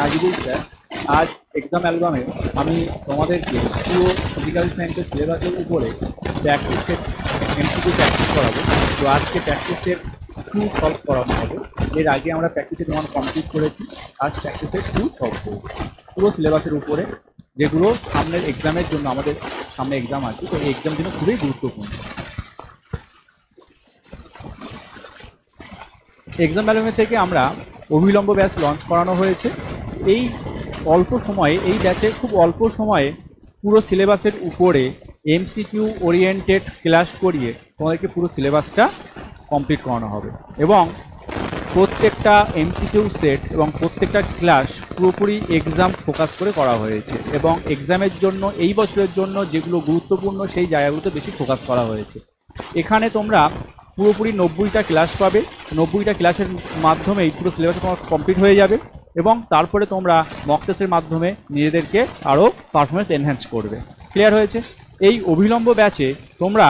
Najibul sir. আজ exam অ্যালবামে আমি তোমাদেরকে পুরো ফিজিক্যাল সায়েন্সের সিলেবাসের উপরে প্র্যাকটিস সেট এমসিকিউ প্র্যাকটিস করাবো। তো আজকে প্র্যাকটিস সেট 2 সলভ করানো হবে। এর আগে আমরা প্র্যাকটিস সেট 1 কমপ্লিট করেছি, আজ প্র্যাকটিস সেট 2 সলভ করবো পুরো সিলেবাসের উপরে, যেগুলো সামনের এক্সামের জন্য, আমাদের সামনে এক্সাম আছে, তো এই এক্সাম জন্য খুবই গুরুত্বপূর্ণ। এক্সাম অ্যালবামের থেকে আমরা অভিলম্ব ব্যাচ লঞ্চ করানো হয়েছে। এই অল্প সময়ে, এই ব্যাচে খুব অল্প সময়ে পুরো সিলেবাসের উপরে এমসিকিউ ওরিয়েন্টেড ক্লাস করিয়ে তোমাদেরকে পুরো সিলেবাসটা কমপ্লিট করানো হবে, এবং প্রত্যেকটা এমসিকিউ সেট এবং প্রত্যেকটা ক্লাস পুরোপুরি এক্সাম ফোকাস করে করা হয়েছে, এবং এক্সামের জন্য এই বছরের জন্য যেগুলো গুরুত্বপূর্ণ সেই জায়গাগুলোতে বেশি ফোকাস করা হয়েছে। এখানে তোমরা পুরোপুরি 90টা ক্লাস পাবে। 90টা ক্লাসের মাধ্যমেই পুরো সিলেবাস তোমার কমপ্লিট হয়ে যাবে, এবং তারপরে তোমরা মক টেস্টের মাধ্যমে নিজেদেরকে আরও পারফরমেন্স এনহ্যান্স করবে। ক্লিয়ার হয়েছে? এই অভিলম্ব ব্যাচে তোমরা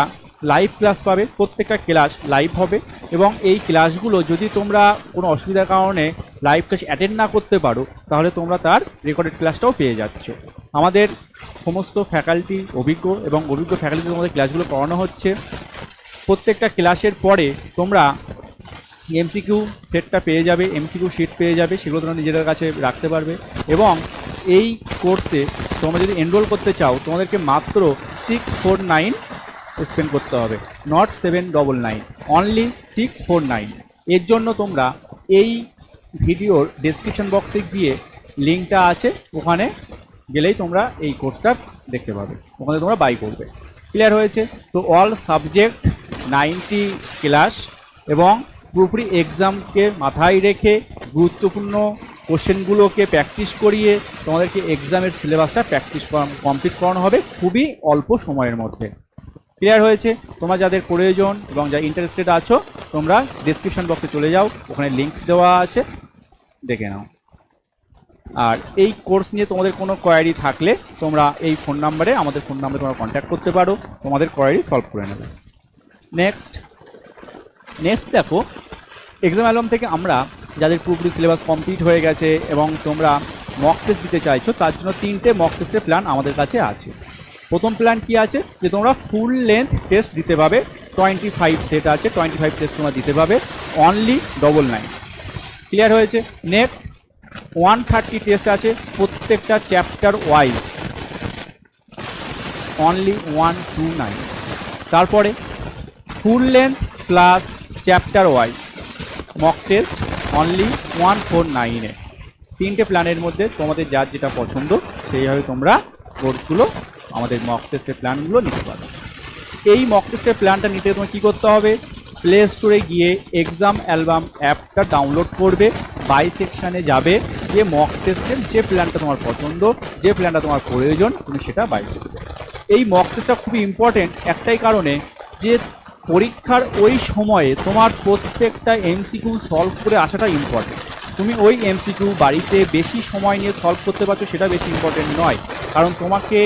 লাইভ ক্লাস পাবে, প্রত্যেকটা ক্লাস লাইভ হবে, এবং এই ক্লাসগুলো যদি তোমরা কোনো অসুবিধার কারণে লাইভ ক্লাস অ্যাটেন্ড না করতে পারো, তাহলে তোমরা তার রেকর্ডেড ক্লাসটাও পেয়ে যাচ্ছ। আমাদের সমস্ত ফ্যাকাল্টি অভিজ্ঞ, এবং অভিজ্ঞ ফ্যাকাল্টি তোমাদের ক্লাসগুলো করানো হচ্ছে। প্রত্যেকটা ক্লাসের পরে তোমরা এমসিকিউ সেটটা পেয়ে যাবে, এমসিকিউ শিট পেয়ে যাবে, সেগুলো তোমরা নিজেদের কাছে রাখতে পারবে। এবং এই কোর্সে তোমরা যদি এনরোল করতে চাও, তোমাদেরকে মাত্র 649 স্পেন্ড করতে হবে, নট 799, অনলি 649। এর জন্য তোমরা এই ভিডিওর ডেসক্রিপশন বক্সে গিয়ে লিঙ্কটা আছে, ওখানে গেলেই তোমরা এই কোর্সটা দেখতে পাবে, ওখানে তোমরা বাই করবে। ক্লিয়ার হয়েছে? তো অল সাবজেক্ট 90 ক্লাস, এবং পুরোপুরি এক্সামকে মাথায় রেখে গুরুত্বপূর্ণ কোশ্চেনগুলোকে প্র্যাকটিস করিয়ে তোমাদেরকে এক্সামের সিলেবাসটা কমপ্লিট করানো হবে খুবই অল্প সময়ের মধ্যে। ক্লিয়ার হয়েছে? তোমরা যাদের প্রয়োজন এবং যা ইন্টারেস্টেড আছো, তোমরা ডেসক্রিপশন বক্সে চলে যাও, ওখানে লিঙ্ক দেওয়া আছে, দেখে নাও। আর এই কোর্স নিয়ে তোমাদের কোনো কোয়ারি থাকলে তোমরা এই ফোন নাম্বারে, আমাদের ফোন নাম্বারে তোমরা কন্ট্যাক্ট করতে পারো, তোমাদের কোয়ারি সলভ করে নেবে। নেক্সট দেখো, এক্সাম অ্যালবাম থেকে আমরা যাদের পুরোপুরি সিলেবাস কমপ্লিট হয়ে গেছে এবং তোমরা মক টেস্ট দিতে চাইছো, তার জন্য 3টে মক টেস্টের প্ল্যান আমাদের কাছে আছে। প্রথম প্ল্যান কি আছে, যে তোমরা ফুল লেন্থ টেস্ট দিতে পাবে, 25 সেট আছে, 25 টেস্ট তোমরা দিতে পাবে অনলি 99। ক্লিয়ার হয়েছে? নেক্সট 130 টেস্ট আছে প্রত্যেকটা চ্যাপ্টার ওয়াইজ, অনলি 129। তারপরে full length plus chapter wise mock test only 149-এ। 3টে প্ল্যানের মধ্যে তোমাদের যার যেটা পছন্দ সেইভাবে তোমরা কোর্সগুলো, আমাদের মক টেস্টের প্ল্যানগুলো নিতে পারো। এই মক টেস্টের প্ল্যানটা নিতে তোমার কী করতে হবে, প্লে স্টোরে গিয়ে এক্সাম অ্যালবাম অ্যাপটা ডাউনলোড করবে, বাই সেকশানে যাবে, যে মক টেস্টের যে প্ল্যানটা তোমার পছন্দ, যে প্ল্যানটা তোমার প্রয়োজন, তুমি সেটা বাই করবে। এই মক টেস্টটা খুবই ইম্পর্টেন্ট একটাই কারণে, যে পরীক্ষার ওই সময়ে তোমার প্রত্যেকটা এমসিকিউ সলভ করে আসাটা ইম্পর্টেন্ট। তুমি ওই এমসিকিউ বাড়িতে বেশি সময় নিয়ে সলভ করতে পারছো, সেটা বেশি ইম্পর্টেন্ট নয়, কারণ তোমাকে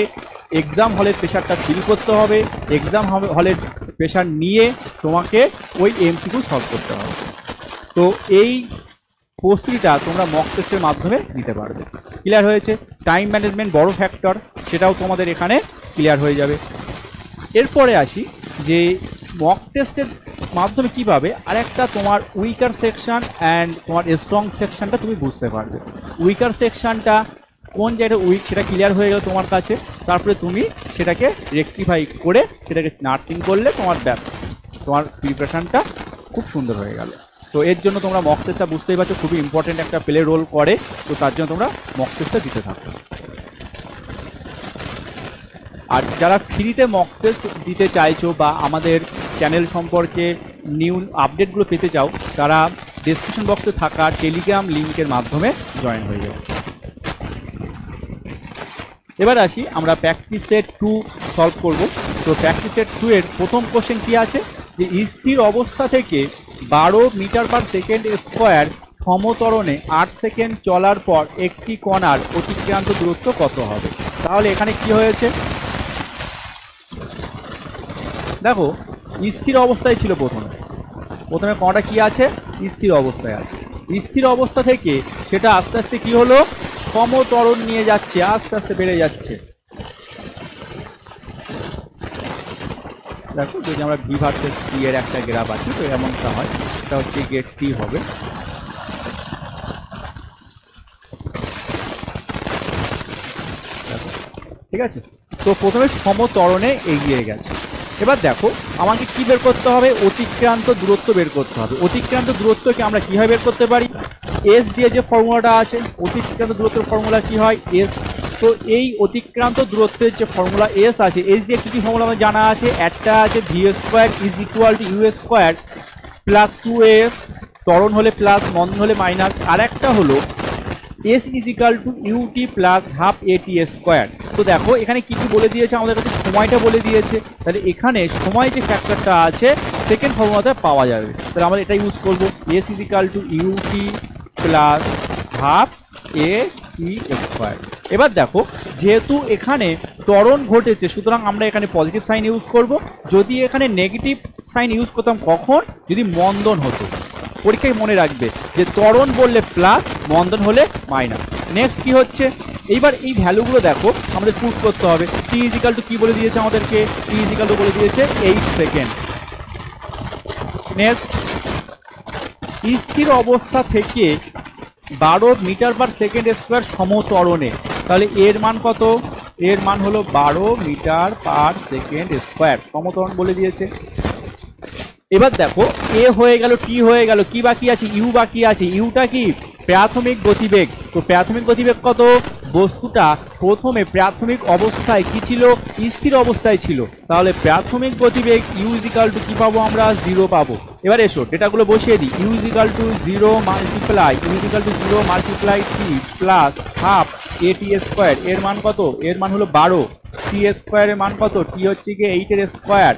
এক্সাম হলের প্রেশারটা ফিল করতে হবে, এক্সাম হলের প্রেশার নিয়ে তোমাকে ওই এমসিকিউ সলভ করতে হবে। তো এই প্রস্তুতিটা তোমরা মক টেস্টের মাধ্যমে নিতে পারবে। ক্লিয়ার হয়েছে? টাইম ম্যানেজমেন্ট বড় ফ্যাক্টর, সেটাও তোমাদের এখানে ক্লিয়ার হয়ে যাবে। এরপরে আসি যে মক টেস্টের মাধ্যমে কীভাবে আরেকটা তোমার উইকার সেকশান অ্যান্ড তোমার স্ট্রং সেকশানটা তুমি বুঝতে পারবে। উইকার সেকশানটা কোন জায়গাটা উইক সেটা ক্লিয়ার হয়ে গেল তোমার কাছে, তারপরে তুমি সেটাকে রেকটিফাই করে সেটাকে নার্সিং করলে তোমার তোমার প্রিপারেশানটা খুব সুন্দর হয়ে গেল। তো এর জন্য তোমরা মক টেস্টটা বুঝতেই পারছো, খুবই ইম্পর্টেন্ট একটা প্লে রোল করে, তো তার জন্য তোমরা মক টেস্টটা দিতে থাকো। আর যারা ফ্রিতে মক টেস্ট দিতে চাইছো বা আমাদের চ্যানেল সম্পর্কে নিউ আপডেটগুলো পেতে চাও, তারা ডেসক্রিপশন বক্সে থাকা টেলিগ্রাম লিঙ্কের মাধ্যমে জয়েন হয়ে যাবে। এবার আসি, আমরা প্র্যাকটিস সেট 2 সলভ করব। তো প্র্যাকটিস সেট 2 এর প্রথম কোশ্চেন কী আছে, যে স্থির অবস্থা থেকে 12 মিটার পার সেকেন্ড স্কোয়ার সমতরণে 8 সেকেন্ড চলার পর একটি কণার অতিক্রান্ত দূরত্ব কত হবে? তাহলে এখানে কি হয়েছে, দেখো স্থির অবস্থায় ছিল, প্রথমে কণাটা কি আছে, স্থির অবস্থায় আছে। স্থির অবস্থা থেকে সেটা আস্তে আস্তে কি হলো, সমত্বরণ নিয়ে যাচ্ছে, আস্তে আস্তে বেড়ে যাচ্ছে। দেখো যদি আমরা ভি ভার্সেস টি এর একটা গ্রাফ আছি তো এমনটা হয়, এটা হচ্ছে গেট টি হবে। ঠিক আছে, তো প্রথমে সমত্বরণে এগিয়ে গেছে। এবার দেখো আমাকে কি বের করতে হবে, অতিক্রান্ত দূরত্ব বের করতে হবে। অতিক্রান্ত দূরত্বকে আমরা কিভাবে বের করতে পারি, এস দিয়ে যে ফর্মুলাটা আছে, অতিক্রান্ত দূরত্বের ফর্মুলা কি হয়, এস। তো এই অতিক্রান্ত দূরত্বের যে ফর্মুলা এস আছে, এস দিয়ে কি কি ফর্মুলা আমার জানা আছে, একটা আছে V square is equal to U square plus 2s, ত্বরণ হলে প্লাস, মন্দন হলে মাইনাস। আর একটা হলো S is equal to ut plus half at square. তো দেখো এখানে কি কি বলে দিয়েছে, আমাদের কাছে সময়টা বলে দিয়েছে, তাহলে এখানে সময় যে ফ্যাক্টরটা আছে সেকেন্ড ফর্মুলাতে পাওয়া যাবে। তাহলে আমরা এটা ইউজ করবো, S is equal to ut plus half A T square. এবার দেখো যেহেতু এখানে ত্বরণ ঘটেছে সুতরাং আমরা এখানে পজিটিভ সাইন ইউজ করব। যদি এখানে নেগেটিভ সাইন ইউজ করতাম কখন, যদি মন্দন হতো। পরীক্ষায় মনে রাখবে যে ত্বরণ বললে প্লাস, মন্দন হলে মাইনাস। নেক্সট কি হচ্ছে, এইবার এই ভ্যালুগুলো দেখো আমাদের পুট করতে হবে। টি ইজিক্যাল টু কি বলে দিয়েছে আমাদেরকে, টি ইজিক্যাল টু বলে দিয়েছে 8 সেকেন্ড। নেক্সট স্থির অবস্থা থেকে 12 মিটার পার সেকেন্ড স্কোয়ার সমত্বরণে, তাহলে এর মান কত, এর মান হলো 12 মিটার পার সেকেন্ড স্কোয়ার, সমত্বরণ বলে দিয়েছে। এবার দেখো এ হয়ে গেল, টি হয়ে গেল, কি বাকি আছে, ইউ বাকি আছে। ইউটা কি, প্রাথমিক গতিবেগ। তো প্রাথমিক গতিবেগ কত, বস্তুটা প্রথমে প্রাথমিক অবস্থায় কি ছিল, স্থির অবস্থায় ছিল, তাহলে প্রাথমিক গতিবেগ ইউ ইজিক্যাল টু কি পাবো আমরা, 0 পাবো। এবার এসো ডেটাগুলো বসিয়ে দিই, U is equal to 0 multiply U is equal to 0 multiply T plus half A T square, এর মান কত, এর মান হলো 12, টি স্কোয়ারের মান কত, টি হচ্ছে গিয়ে 8 এর স্কোয়ার।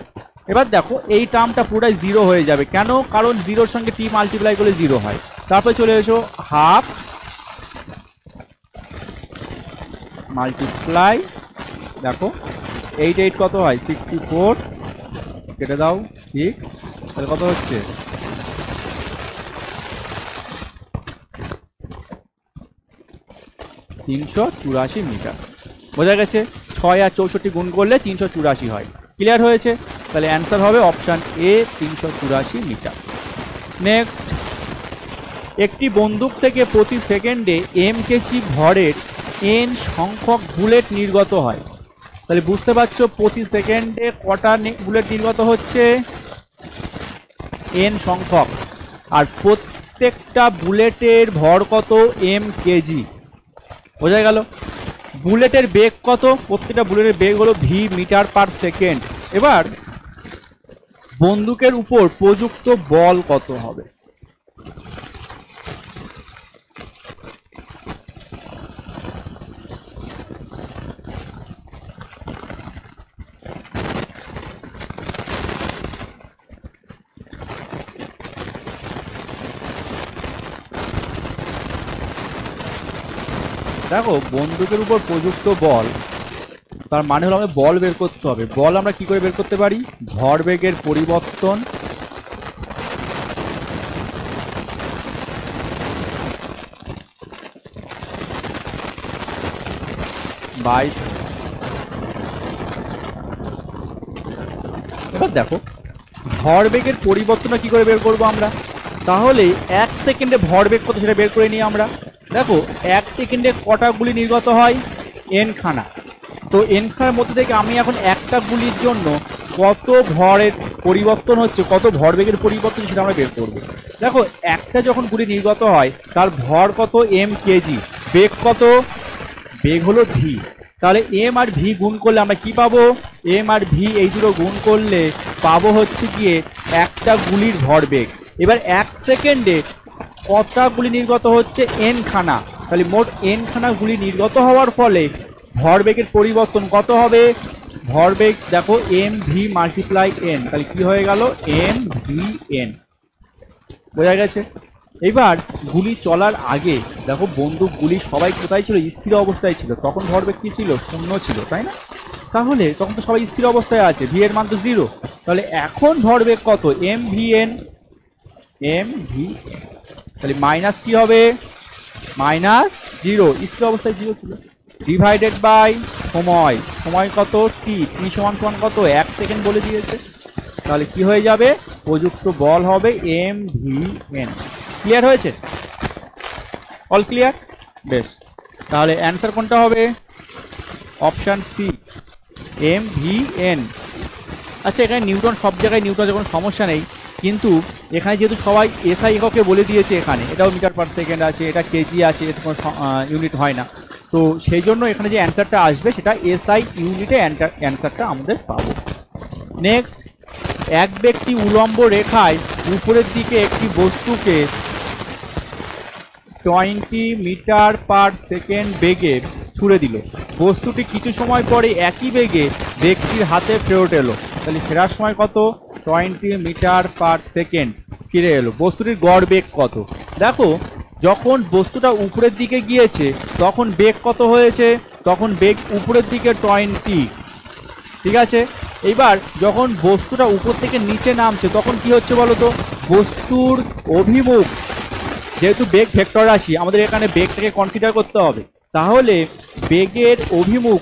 এবার দেখো এই টার্মটা পুরাই 0 হয়ে যাবে, কেন, কারণ 0-র সঙ্গে টি মাল্টিপ্লাই করলে 0 হয়। তারপরে চলে এসো হাফ মাল্টিপ্লাই, দেখো 8 8 কত হয়, 64, কেটে দাও 6, তাহলে কত হচ্ছে, 384 মিটার। বোঝা গেছে, 6 আর 64 গুণ করলে 384 হয়। ক্লিয়ার হয়েছে, তাহলে অ্যান্সার হবে অপশান এ, 384 মিটার। নেক্সট, একটি বন্দুক থেকে প্রতি সেকেন্ডে এম কেজি ভরের এন সংখ্যক বুলেট নির্গত হয়। তাহলে বুঝতে পারছো প্রতি সেকেন্ডে কটা বুলেট নির্গত হচ্ছে, এন সংখ্যক, আর প্রত্যেকটা বুলেটের ভর কত, এম কেজি। বোঝা গেল, বুলেটের বেগ কত, প্রত্যেকটা বুলেটের বেগ হলো ভি মিটার পার সেকেন্ড। এবার বন্দুকের উপর প্রযুক্ত বল কত হবে, দেখো বন্দুকের উপর প্রযুক্ত বল, তার মানে হলো আমাদের বল বের করতে হবে। বল আমরা কি করে বের করতে পারি, ভরবেগের পরিবর্তন বাই। এবার দেখো ভরবেগের পরিবর্তনটা কি করে বের করবো আমরা, তাহলে 1 সেকেন্ডে ভরবেগ কত সেটা বের করে নিই আমরা। দেখো 1 সেকেন্ডে কটা গুলি নির্গত হয়, এন খানা। তো এন খানার মধ্যে থেকে আমি এখন একটা গুলির জন্য কত ভরের পরিবর্তন হচ্ছে, কত ভরবেগের পরিবর্তন সেটা আমরা বের করবো। দেখো একটা যখন গুলি নির্গত হয় তার ভর কত, এম কেজি, বেগ কত, বেগ হলো ভি। তাহলে এম আর ভি গুণ করলে আমরা কি পাবো, এম আর ভি এই দুটো গুণ করলে পাবো হচ্ছে গিয়ে একটা গুলির ভরবেগ। এবার 1 সেকেন্ডে কটা গুলি নির্গত হচ্ছে, এন খানা, তাহলে মোট এন খানা গুলি নির্গত হওয়ার ফলে ভরবেগের পরিবর্তন কত হবে, ভরবেগ দেখো এম ভি মাল্টিপ্লাই এন, তাহলে কি হয়ে গেল, এম ভি এন। বোঝা গেছে। এবার গুলি চলার আগে দেখো বন্দুক গুলি সবাই কোথায় ছিল, স্থির অবস্থায় ছিল, তখন ভরবেগ কি ছিল, 0 ছিল, তাই না। তাহলে তখন তো সবাই স্থির অবস্থায় আছে, ভি এর মান তো 0, তাহলে এখন ভরবেগ কত, M V N, M V N. তাহলে মাইনাস কি হবে, মাইনাস জিরো, স্থির অবস্থায় জিরো ছিল, ডিভাইডেড বাই সময়, সময় কত টি, টি সমান সমান কত 1 সেকেন্ড বলে দিয়েছে, তাহলে কি হয়ে যাবে প্রযুক্ত বল হবে এম ভি এন। ক্লিয়ার হয়েছে? All clear? বেশ, তাহলে অ্যান্সার কোনটা হবে? Option C, M V N. আচ্ছা, এখানে নিউটন, সব জায়গায় নিউটন কোনো সমস্যা নেই, কিন্তু এখানে যেহেতু সবাই এসআই এককে বলে দিয়েছে, এখানে এটাও মিটার পার সেকেন্ড আছে, এটা কেজি আছে, এতে কোনো ইউনিট হয় না, তো সেই জন্য এখানে যে অ্যান্সারটা আসবে সেটা এসআই ইউনিটে অ্যান্সারটা আমাদের পাবো। নেক্সট, এক ব্যক্তি উলম্ব রেখায় উপরের দিকে একটি বস্তুকে 20 মিটার পার সেকেন্ড বেগে ছুড়ে দিল, বস্তুটি কিছু সময় পরে একই বেগে ব্যক্তির হাতে ফেরত এলো, তাহলে ফেরার সময় কত? 20 মিটার পার সেকেন্ড ফিরে এলো, বস্তুটির গড় বেগ কত? দেখো, যখন বস্তুটা উপরের দিকে গিয়েছে তখন বেগ কত হয়েছে? তখন বেগ উপরের দিকে 20, ঠিক আছে। এইবার যখন বস্তুটা উপর থেকে নিচে নামছে তখন কি হচ্ছে বলো তো? বস্তুর অভিমুখ, যেহেতু বেগ ভেক্টর রাশি, আমাদের এখানে বেগটাকে কনসিডার করতে হবে, তাহলে বেগের অভিমুখ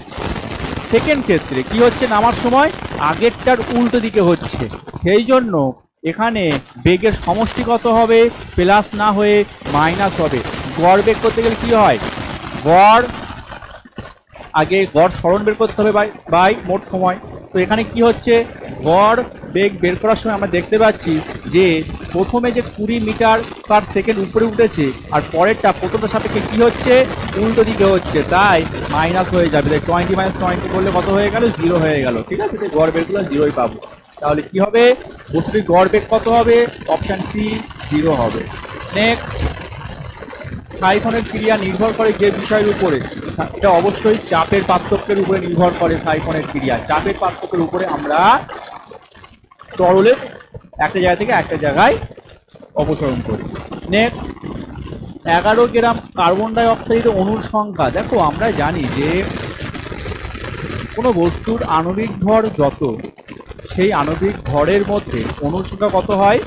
সেকেন্ড ক্ষেত্রে কি হচ্ছে? নামার সময় আগেরটার উল্টো দিকে হচ্ছে, সেই জন্য এখানে বেগের সমষ্টি কত হবে? প্লাস না হয়ে মাইনাস হবে। গড় বেগ করতে গেলে কি হয়? গড়, আগে গড় সরণ বের করতে হবে বাই মোট সময়। তো এখানে কি হচ্ছে? গড় বেগ বের করার সময় আমরা দেখতে পাচ্ছি যে প্রথমে যে 20 মিটার পার সেকেন্ড উপরে উঠেছে, আর পরেরটা প্রথমটার সাপেক্ষে কি হচ্ছে? উল্টো দিকে হচ্ছে, তাই মাইনাস হয়ে যাবে। 20 মাইনাস 20 করলে কত হয়ে গেল? 0 হয়ে গেল, ঠিক আছে। গড় বেগগুলো 0ই পাবো, তাহলে কি হবে? বস্তুটির গড় বেগ কত হবে? অপশান সি, 0 হবে। নেক্সট, সাইফনের ক্রিয়া নির্ভর করে যে বিষয়ের উপরে, এটা অবশ্যই চাপের পার্থক্যের উপরে নির্ভর করে। সাইফনের ক্রিয়া চাপের পার্থক্যের উপরে আমরা তরলের একটা জায়গা থেকে একটা জায়গায় অপসরণ করি। নেক্সট, 11 গ্রাম কার্বন ডাই অক্সাইডের অণুর সংখ্যা। দেখো, আমরা জানি যে কোনো বস্তুর আণবিক ভর যত, সেই আণবিক ভরের মধ্যে অণুর সংখ্যা কত হয়?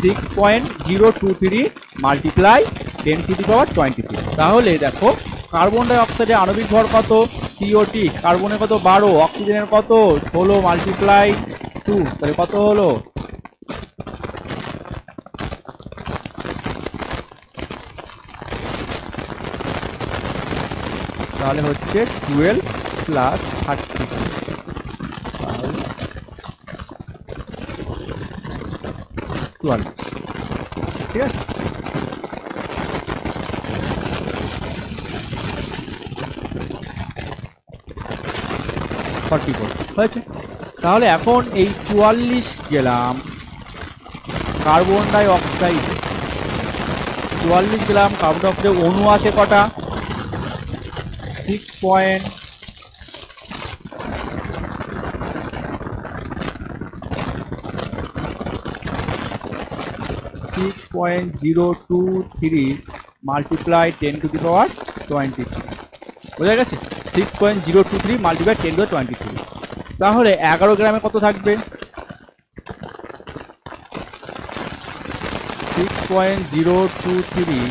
6.023 মাল্টিপ্লাই 10⁻23। তাহলে দেখো, কার্বন ডাই অক্সাইডের আণবিক ভর কত? সিওটি, কার্বনের কত? 12, অক্সিজেনের কত? 16 মাল্টিপ্লাই 2, তাহলে কত হলো? তাহলে হচ্ছে 12 প্লাস 30, তাহলে 12, ঠিক আছে। হয়েছে। তাহলে এখন এই 44 গ্রাম কার্বন ডাই অক্সাইড, 44 গ্রাম কার্বন ডাই অক্সাইড অণু আছে কটা? 6.023 মাল্টিপ্লাই 10⁻23, বোঝা গেছে? 6.023 মাল্টিপ্লাই 10⁻23, তাহলে 11 গ্রামে কত থাকবে? 6.023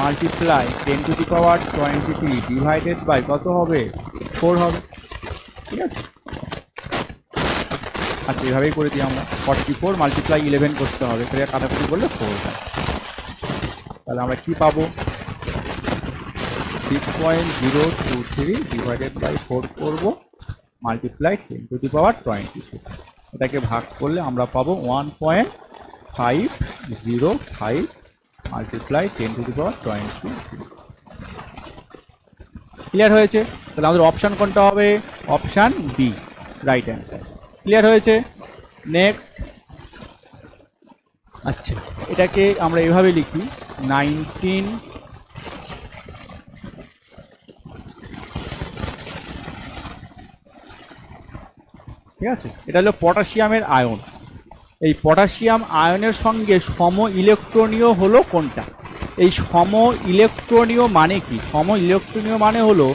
মাল্টিপ্লাই 10⁻23 ডিভাইডেড বাই কত হবে? 4 হবে, ঠিক আছে। আচ্ছা, এভাবেই করে দিই আমরা। 44 মাল্টিপ্লাই 11 করতে হবে, সেটা কাটাকুটি করলে 4 হয়। তাহলে আমরা কি পাবো? 6.023 ডিভাইডেড বাই 4 করবো, মাল্টিপ্লাই 10⁻23, এটাকে ভাগ করলে আমরা পাবো 1.505 মাল্টিপ্লাই 10⁻23। ক্লিয়ার হয়েছে? তাহলে আমাদের অপশান কোনটা হবে? Option B, right answer. Clear হয়েছে? নেক্সট, আচ্ছা, এটাকে আমরা এভাবে লিখি 19, ঠিক আছে। এটা হলো পটাশিয়ামের আয়ন। এই পটাশিয়াম আয়নের সঙ্গে সম ইলেকট্রনীয় হলো কোনটা? এই সম ইলেকট্রনীয় মানে কি? সম ইলেকট্রনীয় মানে হলো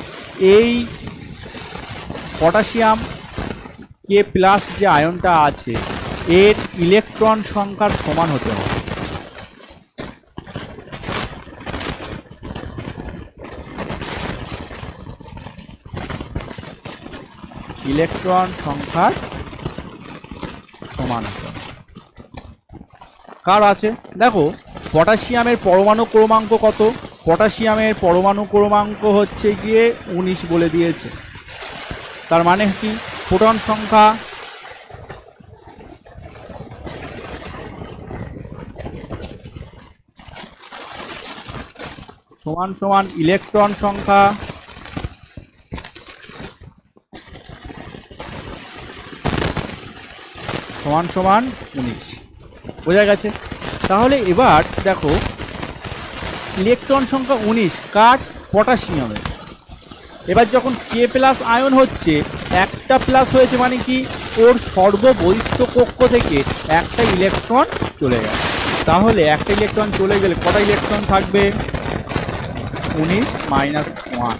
এই পটাশিয়াম কে প্লাস যে আয়নটা আছে এর ইলেকট্রন সংখ্যার সমান হতে হবে। ইলেকট্রন সংখ্যার সমান হবে। কার আছে দেখো, পটাশিয়ামের পরমাণু ক্রমাঙ্ক কত? পটাশিয়ামের পরমাণু ক্রমাঙ্ক হচ্ছে গিয়ে 19 বলে দিয়েছে। তার মানে কি, প্রোটন সংখ্যা সমান সমান ইলেকট্রন সংখ্যা সমান সমান 19। বোঝা গেছে? তাহলে এবার দেখো, ইলেকট্রন সংখ্যা 19 কার? পটাশিয়ামের। এবার যখন কে প্লাস আয়ন হচ্ছে, একটা প্লাস হয়েছে মানে কি, ওর সর্ববহিস্থ কক্ষ থেকে একটা ইলেকট্রন চলে গেল। তাহলে একটা ইলেকট্রন চলে গেলে কটা ইলেকট্রন থাকবে? 19 মাইনাস 1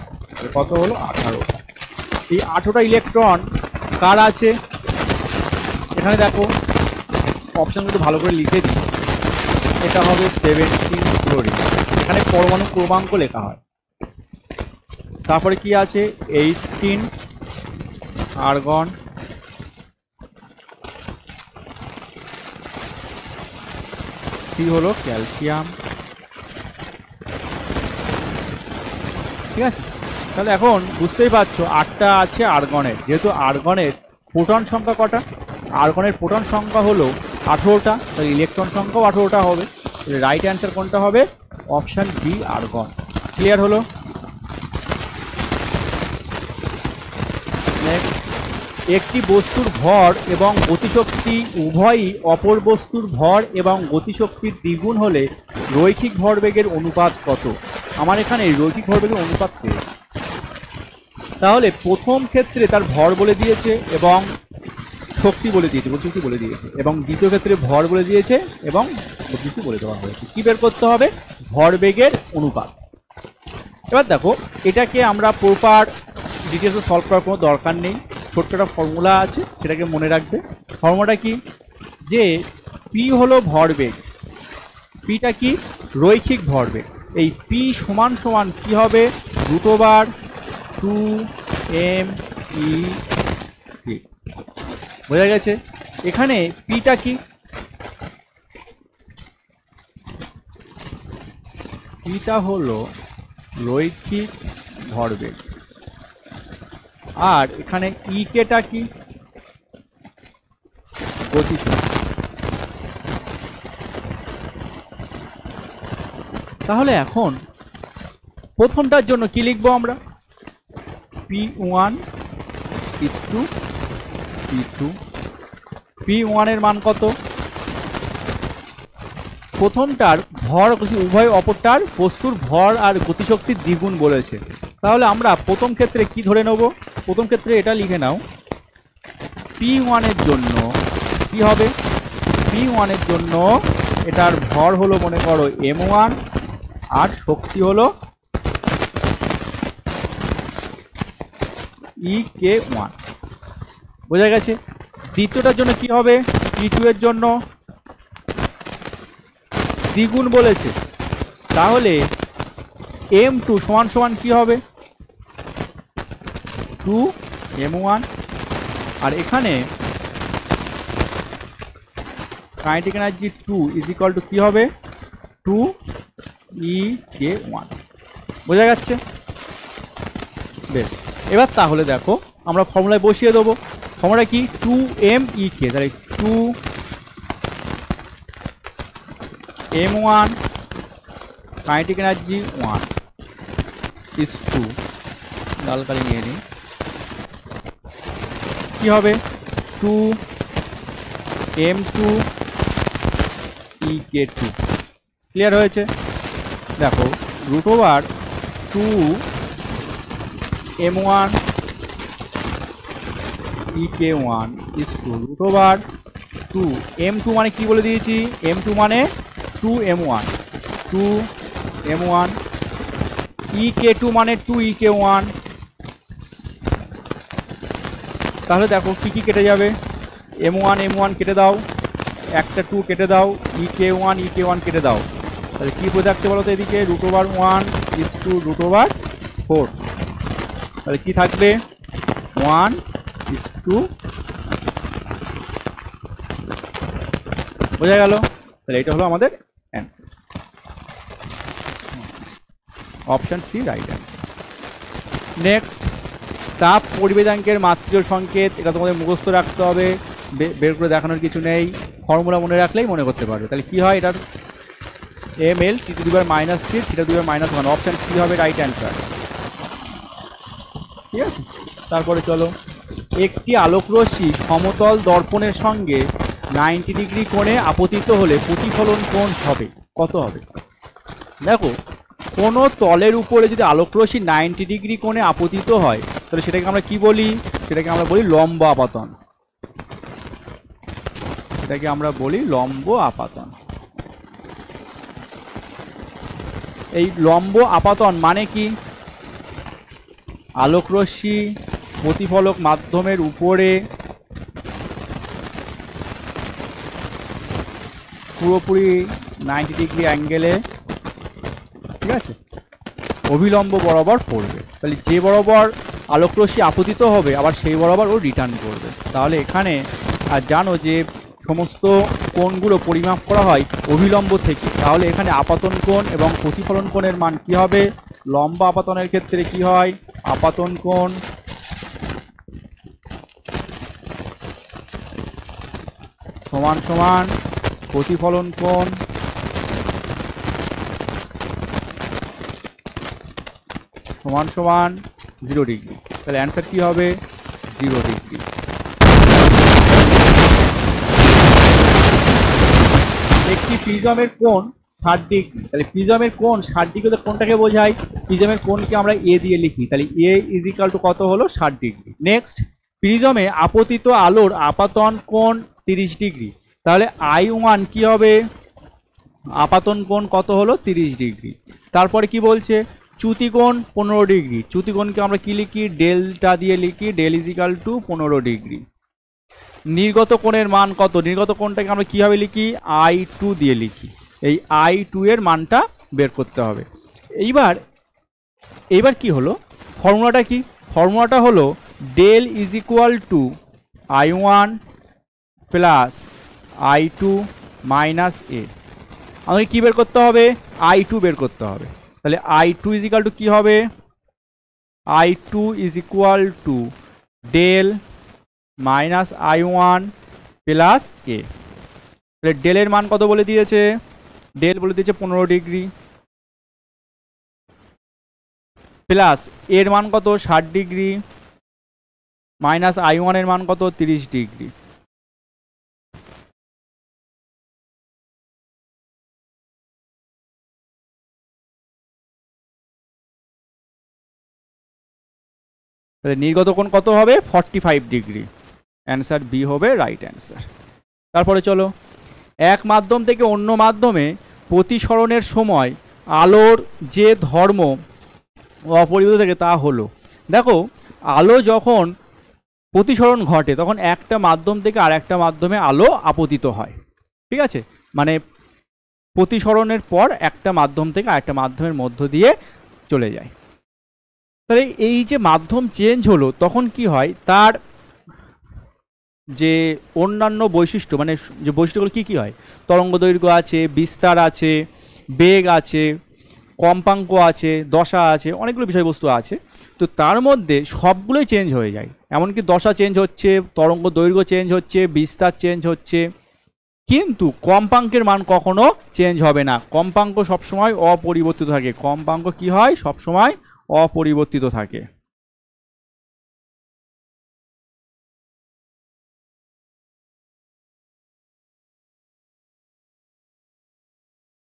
কত হলো? 18টা। এই 18টা ইলেকট্রন কার আছে? এখানে দেখো, অপশনগুলো ভালো করে লিখে দিই। এটা হবে 17 ক্লোরিন। এখানে পরমাণু ক্রমাঙ্ক লেখা হয়। তারপরে কি আছে? 18 আর্গন, সি হলো ক্যালসিয়াম। ঠিক আছে? তাহলে এখন বুঝতেই পারছো 8টা আছে আর্গনের। যেহেতু আর্গনের প্রোটন সংখ্যা কটা? আর্গনের প্রোটন সংখ্যা হলো 18টা, তাহলে ইলেকট্রন সংখ্যাও 18টা হবে। রাইট অ্যান্সার কোনটা হবে? Option B, argon. ক্লিয়ার হলো? নেক্সট, একটি বস্তুর ভর এবং গতিশক্তি উভয়ই অপর বস্তুর ভর এবং গতিশক্তির দ্বিগুণ হলে রৈখিক ভরবেগের অনুপাত কত? আমার এখানে রৈখিক ভরবেগের অনুপাত চেয়েছে। তাহলে প্রথম ক্ষেত্রে তার ভর বলে দিয়েছে এবং শক্তি বলে দিয়েছে, গতিশক্তি বলে দিয়েছে, এবং দ্বিতীয় ক্ষেত্রে ভর বলে দিয়েছে এবং গতিশক্তি বলে দেওয়া হয়েছে। কি বের করতে হবে? ভরবেগের অনুপাত। এবার দেখো, এটাকে আমরা প্রপার ডিটেলসে সলভ করার কোনো দরকার নেই। ছোট্ট একটা ফর্মুলা আছে, সেটাকে মনে রাখবে। ফর্মুলাটা কি? যে পি হলো ভরবেগ, পিটা কি? রৈখিক ভরবেগ। এই পি সমান সমান কি হবে? √2mE। বোঝা গেছে? এখানে পিটা কি? পিটা হলো রৈখিক ভরবেগ। আর এখানে ই কেটা কি? গতিশক্তি। তাহলে এখন প্রথমটার জন্য কি লিখবো আমরা? P1 is to P2। P1 এর মান কত? প্রথমটার ভর উভয় অপরটার বস্তুর ভর আর গতিশক্তির দ্বিগুণ বলেছে। তাহলে আমরা প্রথম ক্ষেত্রে কি ধরে নেব? প্রথম ক্ষেত্রে এটা লিখে নাও, P1 এর জন্য কি হবে? P1 এর জন্য এটার ভর হলো মনে করো M1 আর শক্তি হলো EK1। বোঝা গেছে? দ্বিতীয়টার জন্য কি হবে? P2 এর জন্য দ্বিগুণ বলেছে। তাহলে M2 সমান সমান কি হবে? 2M1। আর এখানে kinetic energy 2 is equal two কি হবে? 2EK1। বোঝা যাচ্ছে? বেশ, এবার তাহলে দেখো, আমরা ফর্মুলায় বসিয়ে দেবো। ফর্মুলা কি? 2MEK। তাহলে 2M1 কাইনেটিক এনার্জি 1 ইজ 2। লাল কালি নিয়ে নিই। কি হবে? 2M2 EK2। ক্লিয়ার হয়েছে? দেখো, √2M1 EK1 ইজ 2 √2 M2 মানে কি বলে দিয়েছি? M2 মানে 2M1, 2M1। EK2 মানে 2EK1। তাহলে দেখো কি কি কেটে যাবে? M1 M1 কেটে দাও, একটা 2 কেটে দাও, EK1 কেটে দাও। তাহলে কি বোঝা যাচ্ছে বলো তো? এদিকে √1 ইজ টু √4। তাহলে কি থাকবে? 1 ইস টু, বোঝা গেল? তাহলে এটা হলো আমাদের answer, option C right answer. Next, তাপ পরিবেদাঙ্কের মাত্রীয় সংকেত, এটা তোমাদের মুখস্থ রাখতে হবে, বের করে দেখানোর কিছু নেই, ফর্মুলা মনে রাখলেই মনে করতে পারবে। তাহলে কি হয় এটার, ml T⁻³ θ⁻1, অপশন সি হবে রাইট অ্যান্সার। ঠিক আছে, তারপরে চলো, একটি আলোকরশ্মি সমতল দর্পণের সঙ্গে 90 ডিগ্রি কোণে আপতিত হলে প্রতিফলন কোণ হবে কত হবে? দেখো, কোনো তলের উপরে যদি আলোকরশ্মি 90 ডিগ্রি কোণে আপতিত হয় তাহলে সেটাকে আমরা কি বলি? সেটাকে আমরা বলি লম্ব আপাতন। সেটাকে আমরা বলি লম্ব আপাতন। এই লম্ব আপাতন মানে কি? আলোকরশ্মি প্রতিফলক মাধ্যমের উপরে পুরোপুরি 90 ডিগ্রি অ্যাঙ্গেলে, ঠিক আছে, অভিলম্ব বরাবর পড়বে। তাহলে যে বরাবর আলোকরশ্মি আপতিত হবে আবার সেই বরাবর ও রিটার্ন করবে। তাহলে এখানে আর জানো যে সমস্ত কোণগুলো পরিমাপ করা হয় অভিলম্ব থেকে, তাহলে এখানে আপাতন কোণ এবং প্রতিফলন কোণের মান কি হবে? লম্ব আপাতনের ক্ষেত্রে কি হয়? আপাতন কোণ সমান সমান প্রতিফলন কোণ সমান সমান 0 ডিগ্রি। তাহলে অ্যান্সার কি হবে? 0 ডিগ্রি। একটি প্রিজমের কোণ 60 ডিগ্রি। তাহলে প্রিজমের কোণ 60 ডিগ্রি কোণটাকে বোঝায়, প্রিজমের কোণকে আমরা এ দিয়ে লিখি, তাহলে এ ইজ ইকাল টু কত হলো? 60 ডিগ্রি। নেক্সট, প্রিজমে আপতিত আলোর আপাতন কোণ 30 ডিগ্রি। তাহলে I1 কি হবে? আপাতন কোণ কত হলো? 30 ডিগ্রি। তারপরে কি বলছে? চ্যুতিকোণ 15 ডিগ্রি। চ্যুতিকোণকে আমরা কি লিখি? ডেলটা দিয়ে লিখি, del is equal to 15 degree. নির্গত কোণের মান কত? নির্গত কোণটাকে আমরা কীভাবে লিখি? I2 দিয়ে লিখি। এই I2 এর মানটা বের করতে হবে। এইবার কি হলো? ফর্মুলাটা কি? ফর্মুলাটা হলো del is equal to I1 plus I2 minus A. আমাকে কী বের করতে হবে? I2 বের করতে হবে। তাহলে I2 ইজ ইকুয়াল টু কী হবে? I2 is equal to del minus I1 plus A. তাহলে ডেলের মান কত বলে দিয়েছে? ডেল বলে দিয়েছে 15 ডিগ্রি, প্লাস এর মান কত? 60 ডিগ্রি, মাইনাস I1 এর মান কত? 30 ডিগ্রি। তাহলে নির্গত কোণ কত হবে? 45 ডিগ্রি। অ্যান্সার বি হবে রাইট অ্যান্সার। তারপরে চলো, এক মাধ্যম থেকে অন্য মাধ্যমে প্রতিসরণের সময় আলোর যে ধর্ম অপরিবর্তিত থাকে তা হলো, দেখো, আলো যখন প্রতিসরণ ঘটে তখন একটা মাধ্যম থেকে আর একটা মাধ্যমে আলো আপতিত হয়। ঠিক আছে, মানে প্রতিসরণের পর একটা মাধ্যম থেকে আরেকটা মাধ্যমের মধ্য দিয়ে চলে যায়। তাহলে এই যে মাধ্যম চেঞ্জ হলো তখন কি হয়? তার যে অন্যান্য বৈশিষ্ট্য, মানে যে বৈশিষ্ট্যগুলো কী কী হয়? তরঙ্গ দৈর্ঘ্য আছে, বিস্তার আছে, বেগ আছে, কম্পাঙ্ক আছে, দশা আছে, অনেকগুলো বিষয়বস্তু আছে। তো তার মধ্যে সবগুলোই চেঞ্জ হয়ে যায়, এমনকি দশা চেঞ্জ হচ্ছে, তরঙ্গ দৈর্ঘ্য চেঞ্জ হচ্ছে, বিস্তার চেঞ্জ হচ্ছে, কিন্তু কম্পাঙ্কের মান কখনো চেঞ্জ হবে না। কম্পাঙ্ক সবসময় অপরিবর্তিত থাকে। কম্পাঙ্ক কি হয়? সবসময় অপরিবর্তিত থাকে।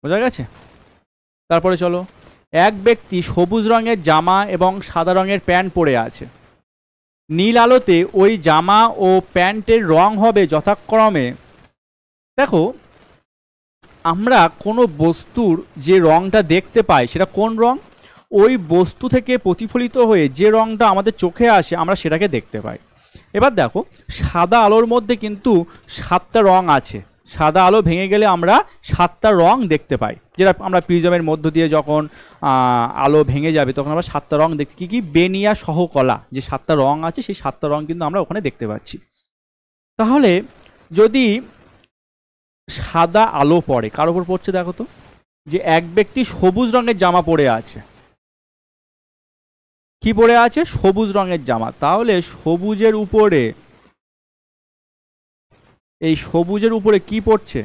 বোঝা গেছে? তারপরে চলো, এক ব্যক্তি সবুজ রঙের জামা এবং সাদা রঙের প্যান্ট পরে আছে। নীল আলোতে ওই জামা ও প্যান্টের রং হবে যথাক্রমে, দেখো, আমরা কোনো বস্তুর যে রংটা দেখতে পাই সেটা কোন রং? ওই বস্তু থেকে প্রতিফলিত হয়ে যে রংটা আমাদের চোখে আসে আমরা সেটাকে দেখতে পাই। এবার দেখো, সাদা আলোর মধ্যে কিন্তু 7টা রং আছে, সাদা আলো ভেঙে গেলে আমরা 7টা রং দেখতে পাই, যেটা আমরা প্রিজমের মধ্য দিয়ে যখন আলো ভেঙে যাবে তখন আমরা 7টা রং দেখতে, কি কি বেনিয়া সহকলা যে 7টা রং আছে সেই 7টা রং কিন্তু আমরা ওখানে দেখতে পাচ্ছি। তাহলে যদি সাদা আলো পড়ে, কার উপর পড়ছে দেখো তো, যে এক ব্যক্তি সবুজ রঙের জামা পরে আছে, কি পরে আছে, সবুজ রঙের জামা, তাহলে সবুজের উপরে, এই সবুজের উপরে কি পড়ছে,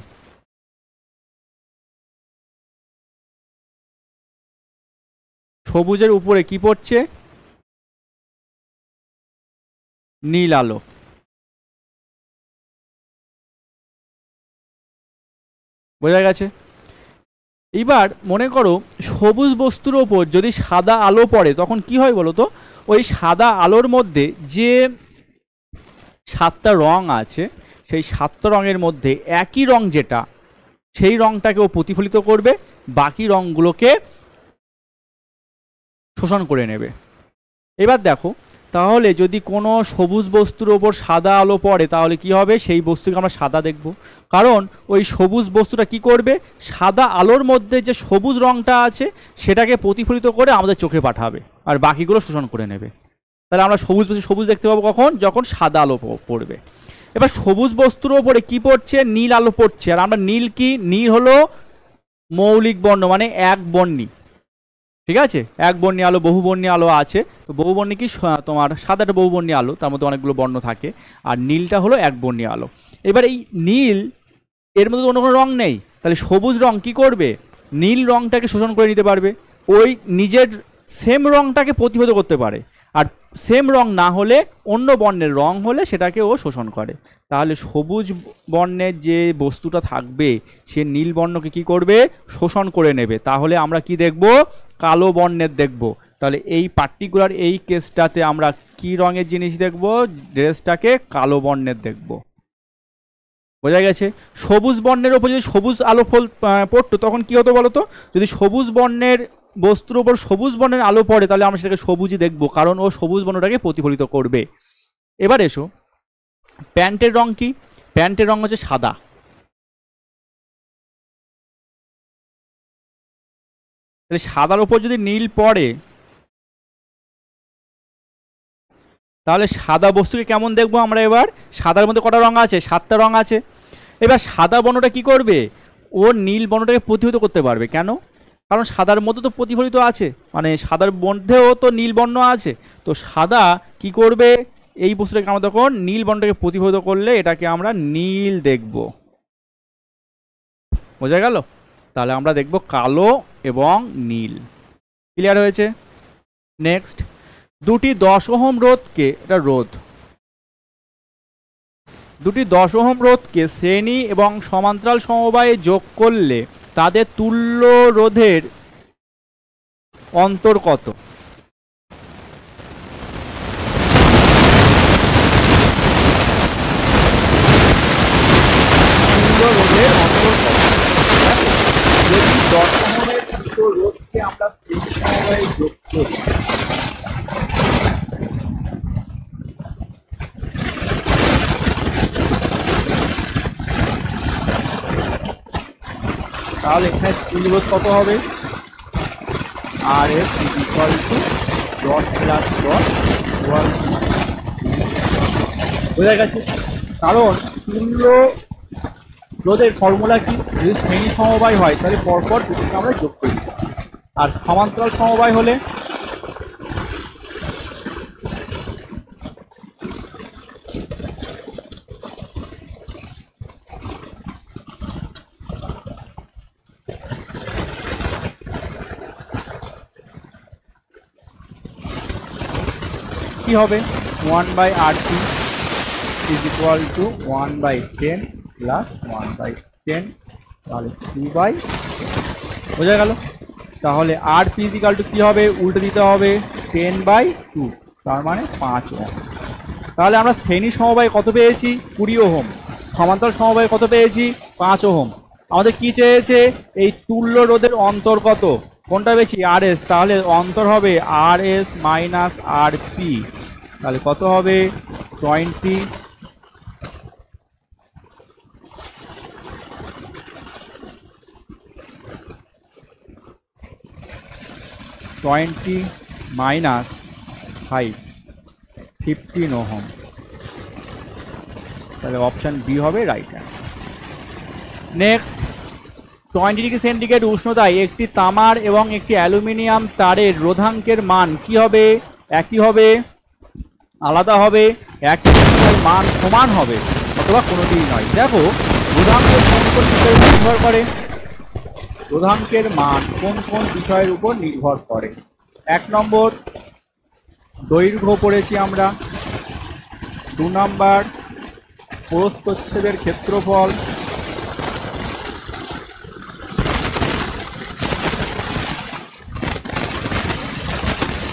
সবুজের উপরে কি পড়ছে, নীল আলো। বোঝা গেছে? এবার মনে করো সবুজ বস্তুর ওপর যদি সাদা আলো পড়ে তখন কি হয় বলো তো, ওই সাদা আলোর মধ্যে যে 7টা রং আছে সেই 7টা রঙের মধ্যে একই রং যেটা, সেই রংটাকেও প্রতিফলিত করবে, বাকি রংগুলোকে শোষণ করে নেবে। এবার দেখো, তাহলে যদি কোনো সবুজ বস্তুর ওপর সাদা আলো পড়ে তাহলে কি হবে, সেই বস্তুকে আমরা সাদা দেখব, কারণ ওই সবুজ বস্তুটা কি করবে, সাদা আলোর মধ্যে যে সবুজ রংটা আছে সেটাকে প্রতিফলিত করে আমাদের চোখে পাঠাবে আর বাকিগুলো শোষণ করে নেবে। তাহলে আমরা সবুজ বস্তু সবুজ দেখতে পাবো কখন, যখন সাদা আলো পড়বে। এবার সবুজ বস্তুর ওপরে কি পড়ছে, নীল আলো পড়ছে, আর আমরা নীল কি, নীল হলো মৌলিক বর্ণ, মানে এক বর্ণী, ঠিক আছে, এক বর্ণী আলো, বহুবর্ণী আলো আছে, তো বহুবর্ণী কি তোমার সাদাটা বহুবর্ণী আলো, তার মধ্যে অনেকগুলো বর্ণ থাকে, আর নীলটা হলো এক বর্ণী আলো। এবার এই নীল, এর মধ্যে অন্য কোনো রং নেই, তাহলে সবুজ রং কি করবে, নীল রংটাকে শোষণ করে নিতে পারবে, ওই নিজের সেম রংটাকে প্রতিহত করতে পারে, আর সেম রং না হলে অন্য বর্ণের রং হলে সেটাকে ও শোষণ করে। তাহলে সবুজ বর্ণের যে বস্তুটা থাকবে সে নীল বর্ণকে কি করবে, শোষণ করে নেবে, তাহলে আমরা কি দেখব, কালো বর্ণের দেখব। তাহলে এই পার্টিকুলার এই কেসটাতে আমরা কি রঙের জিনিস দেখব, ড্রেসটাকে কালো বর্ণের দেখব। বোঝা গেছে? সবুজ বর্ণের ওপর যদি সবুজ আলো পড়তো তখন কি হতো বলতো, যদি সবুজ বর্ণের বস্তুর উপর সবুজ বর্ণের আলো পড়ে তাহলে আমরা সেটাকে সবুজই দেখবো, কারণ ও সবুজ বর্ণটাকে প্রতিফলিত করবে। এবার এসো, প্যান্টের রং কি, প্যান্টের রং হচ্ছে সাদা, তাহলে সাদার উপর যদি নীল পড়ে তাহলে সাদা বস্তুকে কেমন দেখবো আমরা, এবার সাদার মধ্যে কটা রং আছে, 7টা রং আছে। এবার সাদা বর্ণটা কি করবে, ও নীল বর্ণটাকে প্রতিফলিত করতে পারবে, কেন, কারণ সাদার মধ্যে তো প্রতিফলিত আছে, মানে সাদার মধ্যেও তো নীল বর্ণ আছে, তো সাদা কি করবে, এই বস্তুটাকে আমরা তখন নীল বর্ণটাকে প্রতিফলিত করলে এটাকে আমরা নীল দেখব। বোঝা গেল? তাহলে আমরা দেখব কালো এবং নীল। ক্লিয়ার হয়েছে? নেক্সট, দুটি 10 ওহম রোধকে, এটা রোধ, দুটি 10 ওহম রোধকে শ্রেণী এবং সমান্তরাল সমবায়ে যোগ করলে তাদের তুল্য রোধের অন্তর কত? তুল্য রোধের অন্তর কত? যদি 10 ওহমের দুটো রোধকে আমরা শ্রেণী সমবায়ে যোগ করি তাহলে এখানে তুল্য রোধ কত হবে, R S equal to dot plus dot one. বোঝা গেছে? কারণ তুল্য রোধের ফর্মুলা কি, যদি শ্রেণী সমবায় হয় তাহলে পরপর দুটোকে আমরা যোগ করি, আর সমান্তরাল সমবায় হলে কি হবে, 1/RT is equal two 1/10 plus 1/10, তাহলে 2/, বোঝা গেল? তাহলে আর পি ইজিক্যাল টু কী হবে, উল্টে দিতে হবে 10/2, তার মানে 5 ওহম। তাহলে আমরা শ্রেণী সমবায় কত পেয়েছি, 20 ওহম, সমান্তরাল সমবায় কত পেয়েছি, 5 ওহম। আমাদের কি চেয়েছে, এই তুল্য রোধের অন্তর কত, কোনটা বেশি, আর এস, তাহলে অন্তর হবে R S minus R P, তাহলে কত হবে 20। 20 মাইনাস 5 15 ওহম। তাহলে অপশান বি হবে right answer. Next, 20 degree centigrade উষ্ণতায় একটি তামার এবং একটি অ্যালুমিনিয়াম তারের রোধাঙ্কের মান কি হবে? একই হবে, আলাদা হবে, একই মান সমান হবে, অথবা কোনোটিই নয়। দেখো, রোধাঙ্কের কোন কোন বিষয়ের উপর নির্ভর করে? রোধাঙ্কের মান কোন কোন বিষয়ের উপর নির্ভর করে? 1 নম্বর দৈর্ঘ্য পড়েছি আমরা, 2 নম্বর প্রস্থচ্ছেদের ক্ষেত্রফল,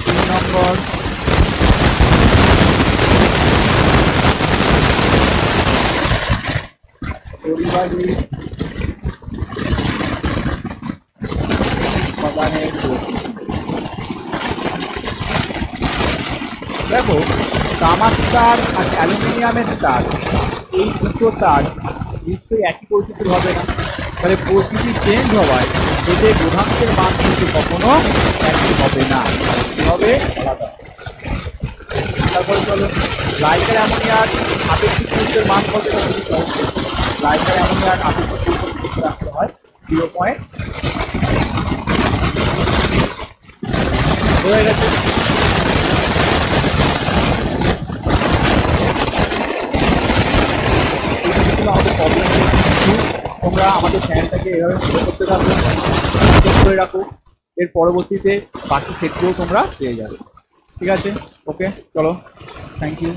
3 নম্বর পরিবাহী উপাদানের প্রকৃতি। দেখো, তামার তার আর অ্যালুমিনিয়ামের তার, এই দুটো তার নিশ্চয়ই একই প্রকৃতির হবে না। তাহলে প্রকৃতি চেঞ্জ হওয়ায় এদের রোধাঙ্কের মান কিন্তু কখনো একই হবে না, হবে আলাদা। তারপরে চলো, লাইকার অ্যামোনিয়ার আপেক্ষিক সূত্রের মান কত? লাইকার অ্যামোনিয়ার আপেক্ষিক সূত্র রাখতে হয় 0. হয়ে গেছে। আমাদের প্রবলেম, তোমরা আমাদের চ্যানেলটাকে এভাবে ফলো করতে থাকো, সাবস্ক্রাইব করে রাখো, এর পরবর্তীতে বাকি সেটগুলো তোমরা পেয়ে যাবে। ঠিক আছে, ওকে, চলো, থ্যাংক ইউ।